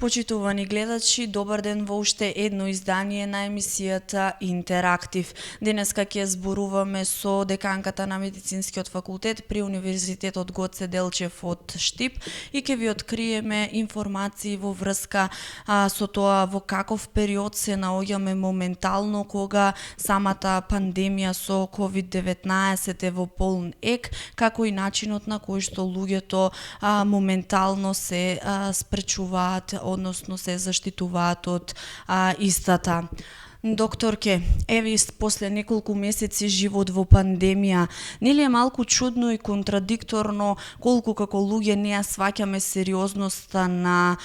Почитувани гледачи, добар ден во уште едно издание на емисијата Интерактив. Денеска ќе зборуваме со деканката на Медицинскиот факултет при Универзитетот Гоце Делчев од Штип и ќе ви откриеме информации во врска со тоа во каков период се наоѓаме моментално кога самата пандемија со COVID-19 е во полн ек, како и начинот на кој што луѓето моментално се спречуваат, односно се заштитуваат од истата. Докторке, еве после неколку месеци живот во пандемија, нели е малку чудно и контрадикторно колку како луѓе не ја сваќаме сериозноста на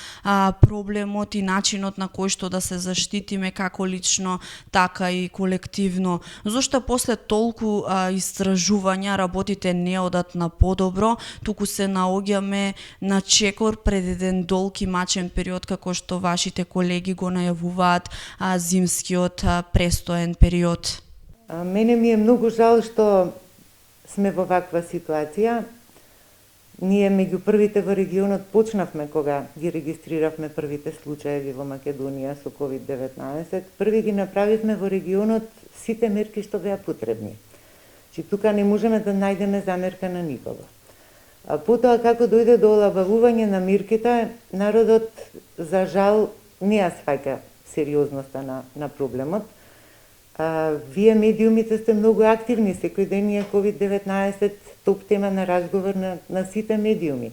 проблемот и начинот на кој што да се заштитиме како лично, така и колективно. Зошто после толку истражувања работите не одат на подобро, туку се наоѓаме на чекор пред еден долг и мачен период како што вашите колеги го најавуваат зимскиот престоен период? Мене ми е многу жал што сме во ваква ситуација. Ние меѓу првите во регионот почнавме кога ги регистриравме првите случаеви во Македонија со COVID-19. Први ги направивме во регионот сите мерки што беа потребни. Че тука не можеме да најдеме замерка на никого. А потоа како дојде до олабавување на мерките, народот за жал не ја сваќа сериозноста на проблемот. Вие медиумите сте многу активни, секој ден е COVID-19 топ тема на разговор на сите медиуми.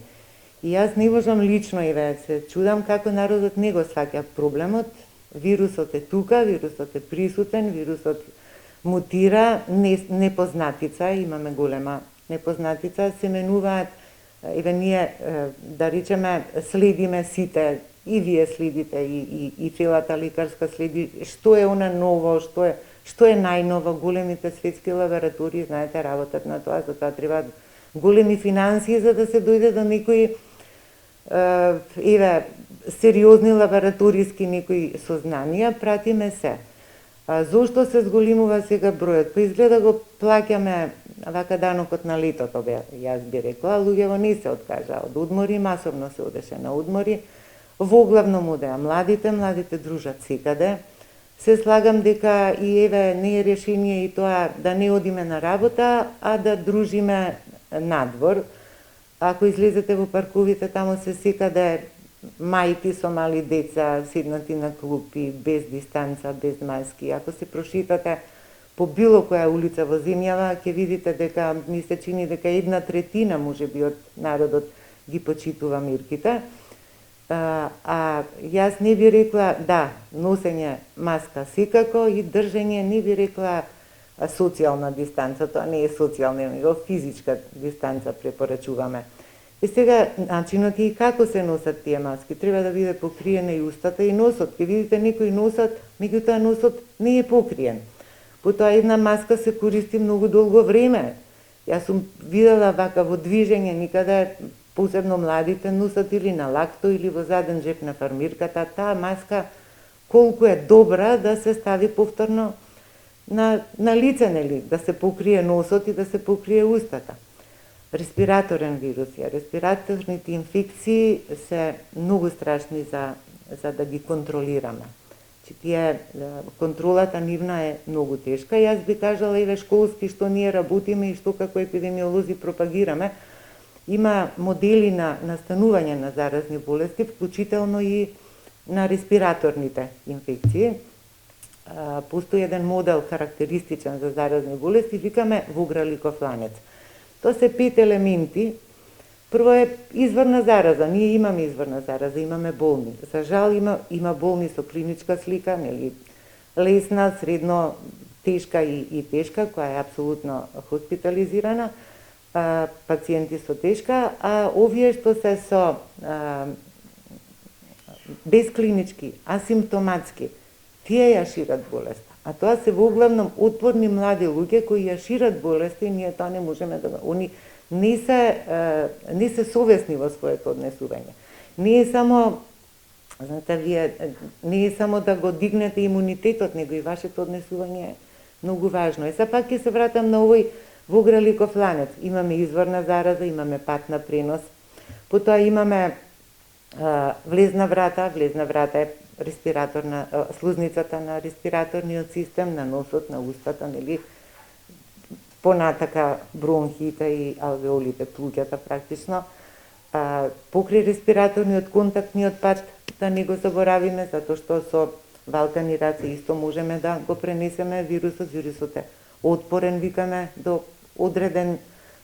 И јас не можам лично и се чудам како народот не го сваќа проблемот. Вирусот е тука, вирусот е присутен, вирусот мутира, непознатица, имаме голема непознатица, се менуваат, еве ние да речеме следиме сите, и вие следите, и целата лекарска следи, што е она ново, што е најново, големите светски лаборатории, знаете, работат на тоа, за тоа треба големи финансии за да се дојде до некои сериозни лабораториски некои сознанија, пратиме се. Зошто се зголемува сега бројот? Па изгледа го плаќаме вака данокот на летото, јас би рекла, луѓето не се откажаа од одмори, масовно се одеше на одмори. Во главном одеа младите дружат секаде. Се слагам дека и еве не е решение и тоа да не одиме на работа, а да дружиме надвор. Ако излезете во парковите, тамо се секаде мајки со мали деца, седнати на клупи, без дистанца, без маски. Ако се прошетате по било која улица во земјава, ќе видите дека ми се чини дека 1/3 можеби од народот ги почитува мерките. А јас не би рекла, да, носење маска секако и држење, не би рекла социјална дистанца, тоа не е социјална, него физичка дистанца препорачуваме. И сега, начинот и како се носат тие маски, треба да биде покриена и устата и носот. Ке видите некој носот, меѓутоа носот не е покриен. Потоа една маска се користи многу долго време. Јас сум видела вака во движење никаде, посебно младите носат или на лакто или во заден джеп на фармирката, таа маска колку е добра да се стави повторно на лице, нели, да се покрие носот и да се покрие устата. Респираторен вирус е. Респираторните инфекции се многу страшни за да ги контролираме. Контролата нивна е многу тешка. Јас би кажала, еве школски што ние работиме и што како епидемиолози пропагираме, има модели на настанување на заразни болести, вклучително и на респираторните инфекции. Постои еден модел карактеристичен за заразни болести, викаме вуграликов ланец. Тоа се 5 елементи. Прво е изворна зараза. Ние имаме изворна зараза, имаме болни. За жал има болни со клиничка слика, нели, лесна, средно тешка и тешка, која е апсолутно хоспитализирана, пациенти со тешка, а овие што се со безклинички, асимптоматски, тие ја шират болест. А тоа се во главном отпорни млади луѓе кои ја шират болест и ние тоа не можеме да го... Они не се совесни во своето однесување. Не е само, знаете, вие, не е само да го дигнете имунитетот, него и вашето однесување е многу важно. Е, сепак ќе се вратам на овој вуграликов ланец. Имаме изворна зараза, имаме пат на пренос, потоа имаме влезна врата е респираторна, слузницата на респираторниот систем, на носот, на устата, нели, понатака бронхите и алвеолите, плуќата практично. Покрај респираторниот контактниот пат, да не го заборавиме, затоа што со валкани раце исто можеме да го пренесеме вирусот. Вирусот е отпорен, викаме, до одреден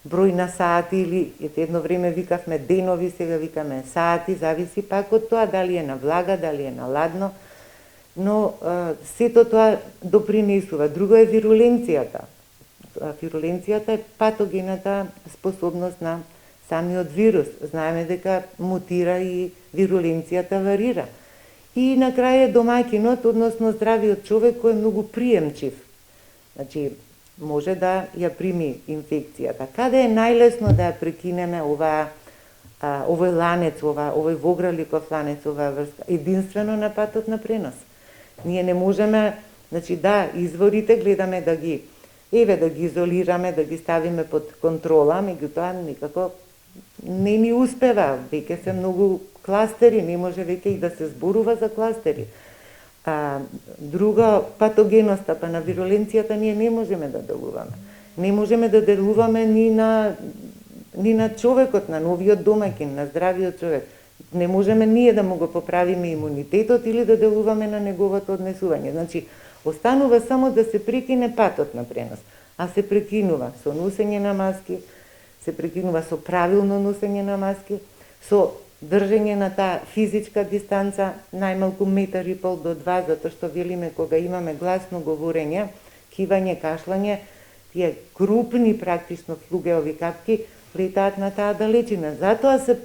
број на сати, или едно време викавме денови, сега викаме сати, зависи пак од тоа дали е на влага, дали е на ладно, но сето тоа допринесува. Друго е вируленцијата. Вируленцијата е патогената способност на самиот вирус. Знаеме дека мутира и вируленцијата варира. И на крај е домаќинот, односно здравиот човек, кој е многу приемчив. Значи, може да ја прими инфекцијата. Каде е најлесно да ја прекинеме овој ланец, овој вограликов ланец, оваа врска? Единствено на патот на пренос. Ние не можеме, значи да, изворите гледаме да ги изолираме, да ги ставиме под контрола, меѓутоа никако не ни успева. Веќе се многу кластери, не може веќе и да се зборува за кластери. Друга патогеноста, па на вируленцијата ние не можеме да делуваме. Не можеме да делуваме ни на човекот, на новиот домаќин, на здравиот човек. Не можеме ние да му го поправиме имунитетот или да делуваме на неговото однесување. Значи, останува само да се прекине патот на пренос. А се прекинува со носење на маски, се прекинува со правилно носење на маски, со држење на таа физичка дистанца, најмалку 1,5 метар до 2, затоа што велиме кога имаме гласно говорење, кивање, кашлање, тие крупни практично флугеови капки летаат на таа далечина. Затоа се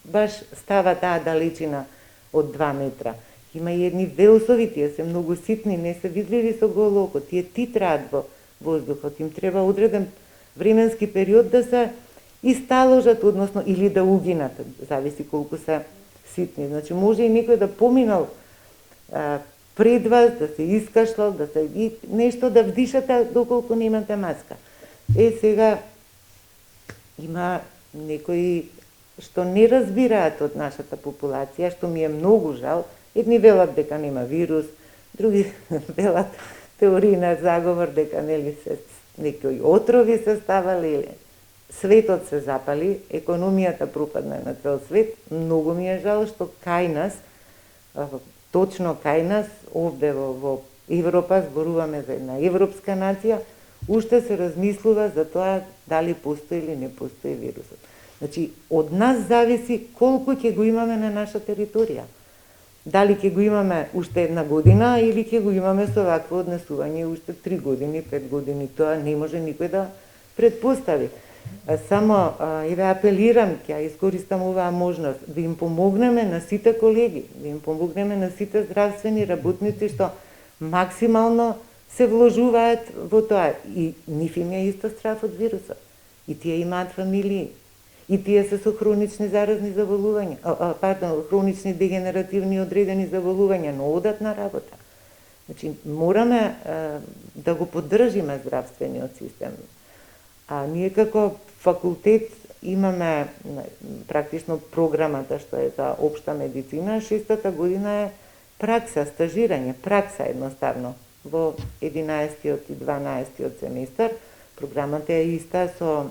баш става таа далечина од 2 метра. Има и едни велсови, тие се многу ситни, не се видливи со голо око, тие титраат во воздухот, им треба одреден временски период да се исталожат, односно, или да угинат, зависи колку се ситни. Значи, може и некој да поминал пред вас, да се искашлал, и нешто да вдишате доколку немате маска. Сега, има некои што не разбираат од нашата популација, што ми е многу жал. Едни велат дека нема вирус, други велат теории на заговор дека нели се некои отрови се ставали, светот се запали, економијата пропадна на цел свет. Многу ми е жал што кај нас, точно кај нас, овде во Европа, зборуваме за една европска нација, уште се размислува за тоа дали постои или не постои вирусот. Значи, од нас зависи колку ќе го имаме на наша територија. Дали ќе го имаме уште една година или ќе го имаме со вакво однесување уште 3 години, 5 години. Тоа не може никој да предпостави. Само еве апелирам, ќе искористам оваа можност да им помогнеме на сите колеги, да им помогнеме на сите здравствени работници што максимално се вложуваат во тоа. И нив им е исто страв од вирусот. И тие имаат фамилии. И тие се со хронични заразни заболувања, хронични дегенеративни одредени заболувања, но одат на работа. Значи, мораме да го поддржиме здравствениот систем. А ние како факултет имаме практично програмата што е за општа медицина, 6-та година е пракса, стажирање, пракса едноставно во 11-тиот и 12-тиот семестар. Програмата е иста со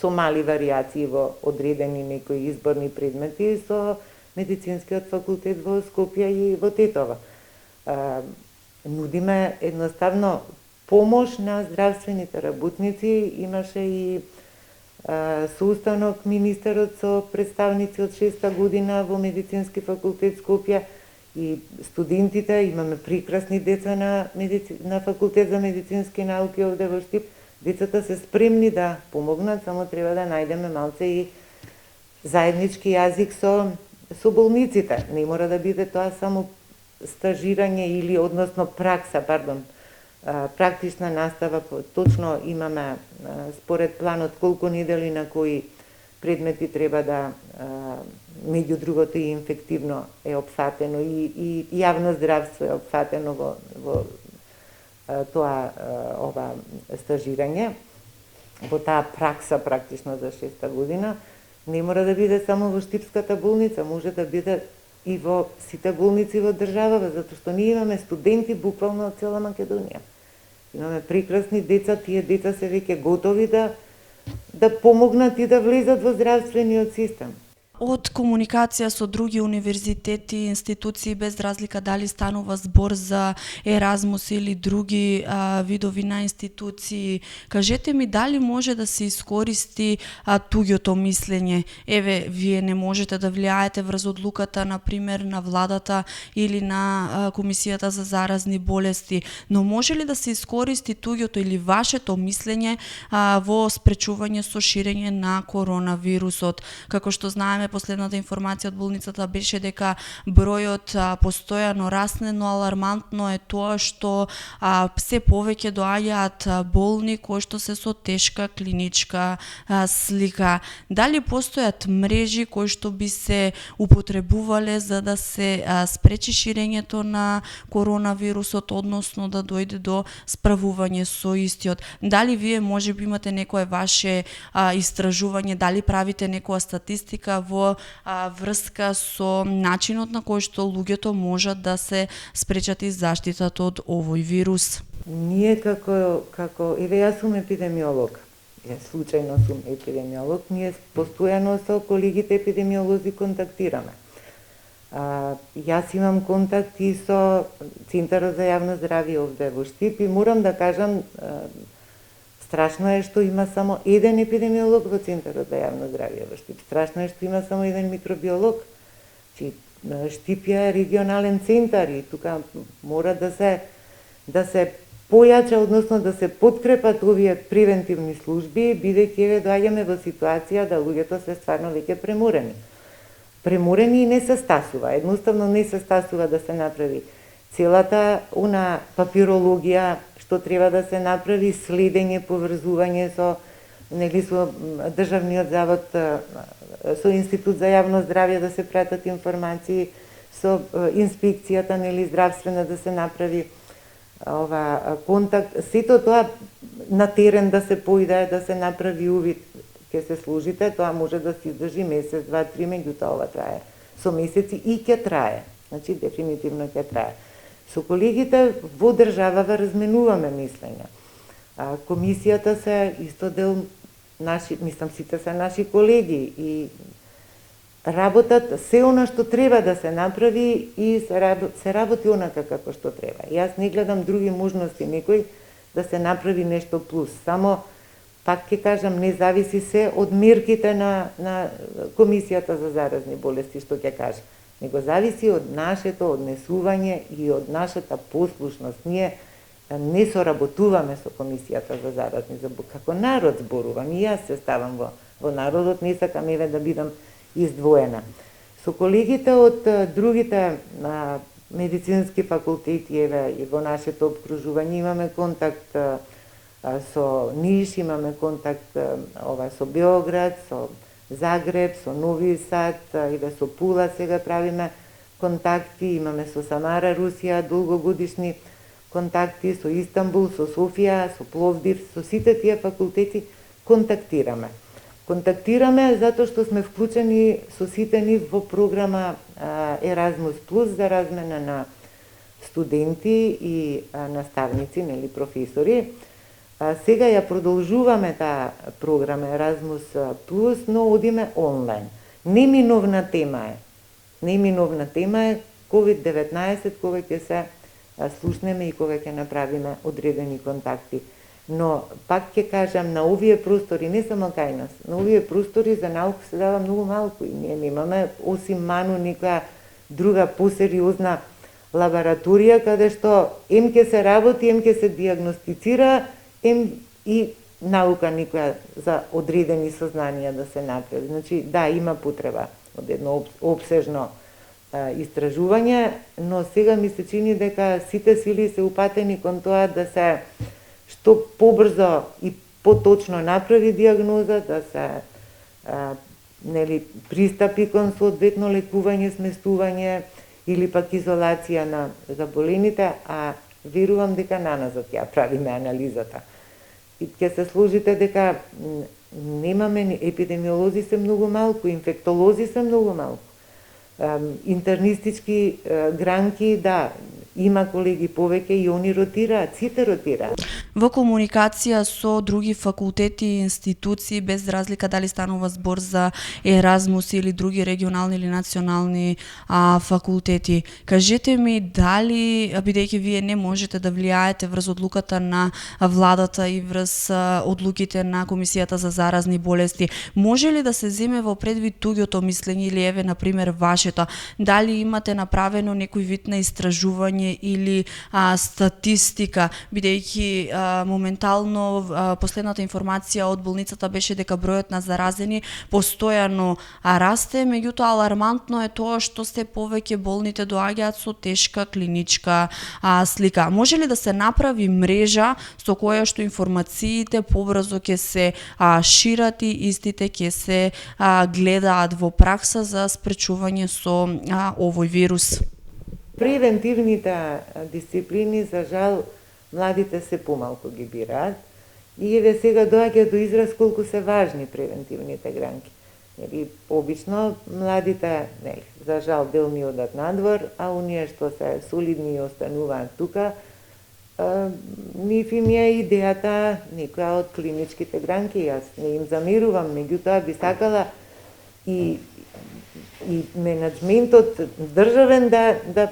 мали варијации во одредени некои изборни предмети со медицинскиот факултет во Скопје и во Тетово. Нудиме едноставно помош на здравствените работници. Имаше и соустанок министерот со представници од 6-та година во медицински факултет Скопје и студентите. Имаме прекрасни деца на факултет за медицински науки овде во Штип. Децата се спремни да помогнат, само треба да најдеме малце и заеднички јазик со болниците. Не мора да биде тоа само стажирање или односно практична настава. Точно имаме според планот колку недели на кои предмети треба да, меѓу другото и инфективно е опфатено и јавно здравство е опфатено во ова стажирање, во таа пракса практично за 6-та година. Не мора да биде само во Штипската болница, може да биде и во сите болници во државава, затоа што ние имаме студенти буквално од цела Македонија. Имаме прекрасни деца, тие деца се веќе готови да помогнат и да влезат во здравствениот систем. Од комуникација со други универзитети и институции, без разлика дали станува збор за Еразмус или други видови на институции, кажете ми дали може да се искористи туѓото мислење? Еве, вие не можете да влијаете врз одлуката, например, на владата или на Комисијата за заразни болести, но може ли да се искористи туѓото или вашето мислење во спречување со ширење на коронавирусот? Како што знаеме, последната информација од болницата беше дека бројот постојано расне, но алармантно е тоа што се повеќе доаѓаат болни кои што се со тешка клиничка слика. Дали постојат мрежи кои што би се употребувале за да се спречи ширењето на коронавирусот, односно да дојде до справување со истиот? Дали вие можеби имате некое ваше истражување, дали правите некоја статистика во врска со начинот на кој што луѓето можат да се спречат и заштитат од овој вирус? Ние како еве јас сум епидемиолог. Јас случајно сум епидемиолог, ние постојано со колегите епидемиолози контактираме. Јас имам контакти со Центарот за јавно здравје овде во Штип и морам да кажам, страшно е што има само еден епидемиолог во Центарот за јавно здравје во Штип. Страшно е што има само еден микробиолог. Штип е регионален центар и тука мора да се појача, односно да се подкрепат овие превентивни служби, бидејќи еве доаѓаме во ситуација да луѓето се стварно веќе преморени. Преморени и не се стасува, едноставно не се стасува да се направи целата она папирологија што треба да се направи, следење, поврзување со Државниот завод, со Институт за јавно здравје да се пратат информации, со инспекцијата здравствена да се направи контакт, сето тоа на терен да се појде, да се направи увид, ќе се служите, тоа може да се издржи месец, два, три, меѓутоа ова трае со месеци и ќе трае, значи дефинитивно ќе трае. Со колегите во државава разменуваме мислења. Комисијата се исто дел наши, мислам сите се наши колеги и работат се она што треба да се направи и се работи онака како што треба. Јас не гледам други можности некој да се направи нешто плюс. Само, пак ќе кажам, не зависи се од мерките на Комисијата за заразни болести што ќе каже, него зависи од нашето однесување и од нашата послушност. Ние не соработуваме со Комисијата за заразни болести. Како народ зборувам, и јас се ставам во народот, не сакам еве да бидам издвоена. Со колегите од другите медицински факултети, еве и во нашето обкружување имаме контакт со Ниш, имаме контакт со Белград, со Загреб, со Нови Сад, еве со Пула сега правиме контакти, имаме со Самара, Русија, долгогодишни контакти, со Истанбул, со Софија, со Пловдив, со сите тие факултети контактираме. Контактираме затоа што сме вклучени со сите нив во програма Еразмус Плюс за размена на студенти и наставници, нели професори. Сега ја продолжуваме таа програма Еразмус Плюс, но одиме онлайн. Неминовна тема е COVID-19, кога ќе се слушнеме и кога ќе направиме одредени контакти. Но, пак ќе кажам, на овие простори, не само кај нас, на овие простори за наука се дава многу малку и ние немаме, осим ману, никоја друга посериозна лабораторија, каде што ем ќе се работи, ем ќе се диагностицира, ем и наука никоја за одредени сознанија да се направи. Значи, да, има потреба од едно обсежно истражување, но сега ми се чини дека сите сили се упатени кон тоа да се што побрзо и поточно направи диагноза, да се пристапи кон соодветно лекување, сместување или пак изолација на заболените, а верувам дека наназад ја правиме анализата. И ќе се сложите дека немаме епидемиолози се многу малку, инфектолози се многу малку. Интернистички гранки, да, има колеги повеќе и они ротираат, сите ротираат. Во комуникација со други факултети и институции, без разлика дали станува збор за Еразмус или други регионални или национални факултети. Кажете ми дали, бидејќи вие не можете да влијаете врз одлуката на владата и врз одлуките на Комисијата за заразни болести, може ли да се земе во предвид туѓото мислење или еве на пример вашето? Дали имате направено некој вид на истражување или статистика, бидејќи моментално последната информација од болницата беше дека бројот на заразени постојано расте, меѓутоа алармантно е тоа што се повеќе болните доаѓаат со тешка клиничка слика. Може ли да се направи мрежа со која што информациите побрзо ќе се шират и истите ќе се гледаат во пракса за спречување со овој вирус? Превентивните дисциплини, за жал, младите се помалку ги бираат и еве сега доаѓа до израз колку се важни превентивните гранки. Обично младите, за жал, дел ни одат надвор, а оние што се солидни и остануваат тука, нив им е идејата некоја од клиничките гранки. Јас не им замерувам, меѓутоа би сакала и менеджментот државен да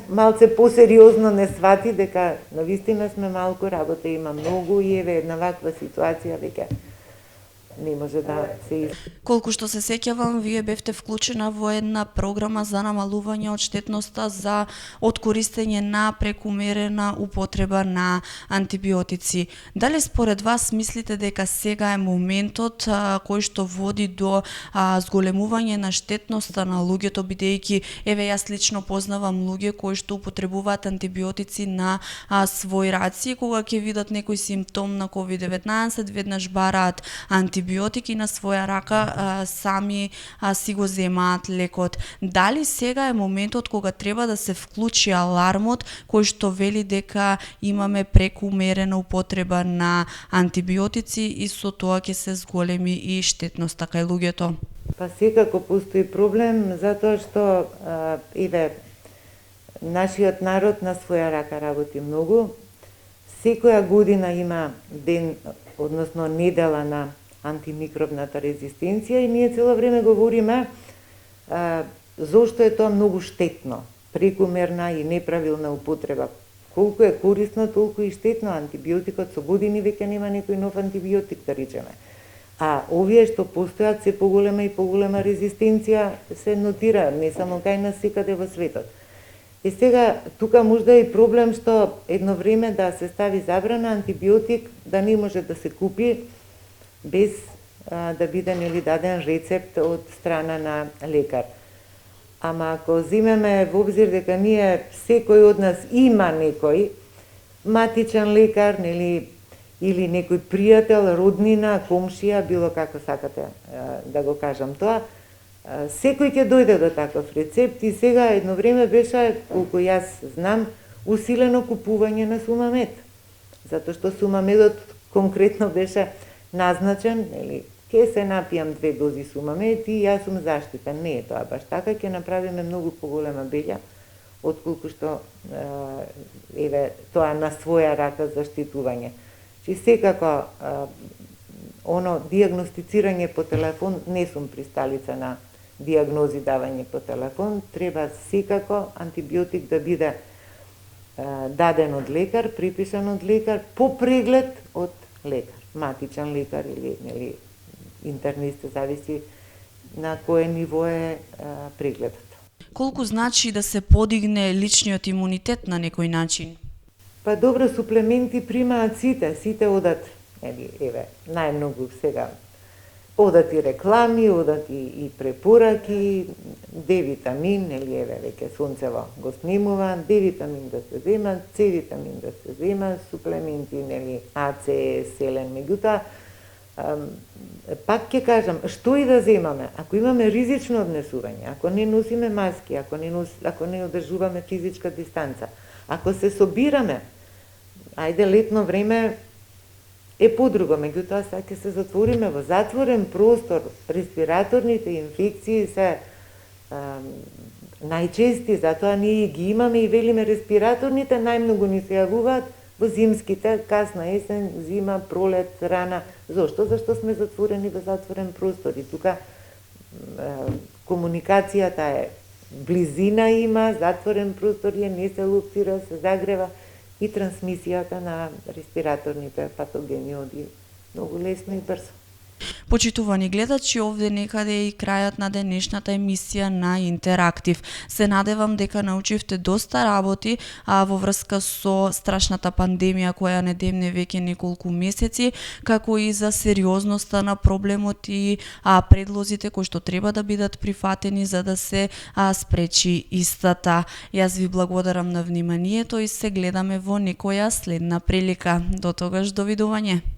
малце посериозно не свати дека навистина сме малку, работа има многу и еве една ваква ситуација веќе не може да се Колку што се сеќавам, вие бевте вклучена во една програма за намалување од штетноста од користење на прекумерена употреба на антибиотици. Дали според вас мислите дека сега е моментот кој што води до зголемување на штетноста на луѓето, бидејќи еве јас лично познавам луѓе кои што употребуваат антибиотици на свој раци, кога ќе видат некој симптом на COVID-19, веднаш бараат антибиотици на своја рака, сами си го земаат лекот. Дали сега е моментот кога треба да се вклучи алармот кој што вели дека имаме прекумерена употреба на антибиотици и со тоа ќе се зголеми и штетноста кај луѓето? Па секако постои проблем, затоа што еве нашиот народ на своја рака работи многу. Секоја година има ден, односно недела на антимикробната резистенција и ние цело време говориме зошто е тоа многу штетно, прекумерна и неправилна употреба. Колку е корисно, толку и штетно. Антибиотикот со години веќе нема некој нов антибиотик, да речеме. А овие што постојат се поголема и поголема резистенција се нотира не само кај нас, секаде во светот. И сега тука можда е проблем што едно време да се стави забрана антибиотик да не може да се купи без да биде даден рецепт од страна на лекар. Ама ако земеме во обзир дека ние секој од нас има некој матичен лекар, или некој пријател, роднина, комшија, било како сакате да го кажам тоа, секој ќе дојде до таков рецепт и сега едно време беше, колку јас знам, усилено купување на сумамед. Затоа што сумамедот конкретно беше назначен, ќе се напијам 2 дози сумамед и јас сум заштитен. Не е тоа баш така, ќе направиме многу поголема беља отколку што еве тоа на своја рака заштитување. Че секако оно дијагностицирање по телефон, не сум присталица на дијагнози давање по телефон, треба секако антибиотик да биде даден од лекар, припишан од лекар, по преглед од лекар, матичен лекар или интернист, зависи на кое ниво е прегледот. Колку значи да се подигне личниот имунитет на некој начин? Па добро, суплементи примаат сите одат, еве, најмногу сега, одат и реклами, одат и препораки, D-витамин, еве, веќе Сонцево го снимува, D-витамин да се зема, C-витамин да се зема, суплементи, А, С, селен, меѓутоа, пак ќе кажам, што и да земаме, ако имаме ризично однесување, ако не носиме маски, ако не одржуваме физичка дистанца, ако се собираме, ајде летно време подруго, меѓутоа сега ќе се затвориме во затворен простор. Респираторните инфекции се најчести, затоа ние ги имаме и велиме респираторните најмногу ни се јавуваат во зимските, касна есен, зима, пролет, рана. Зошто? Зашто сме затворени во затворен простор и тука комуникацијата е близина има, затворен простор е, не се луптира, се загрева и трансмисијата на респираторните патогени оди многу лесно и брзо. Почитувани гледачи, овде некаде е и крајот на денешната емисија на Интерактив. Се надевам дека научивте доста работи во врска со страшната пандемија која не демне веќе неколку месеци, како и за сериозноста на проблемот и предлозите кои што треба да бидат прифатени за да се спречи истата. Јас ви благодарам на вниманието и се гледаме во некоја следна прилика. До тогаш, довидување.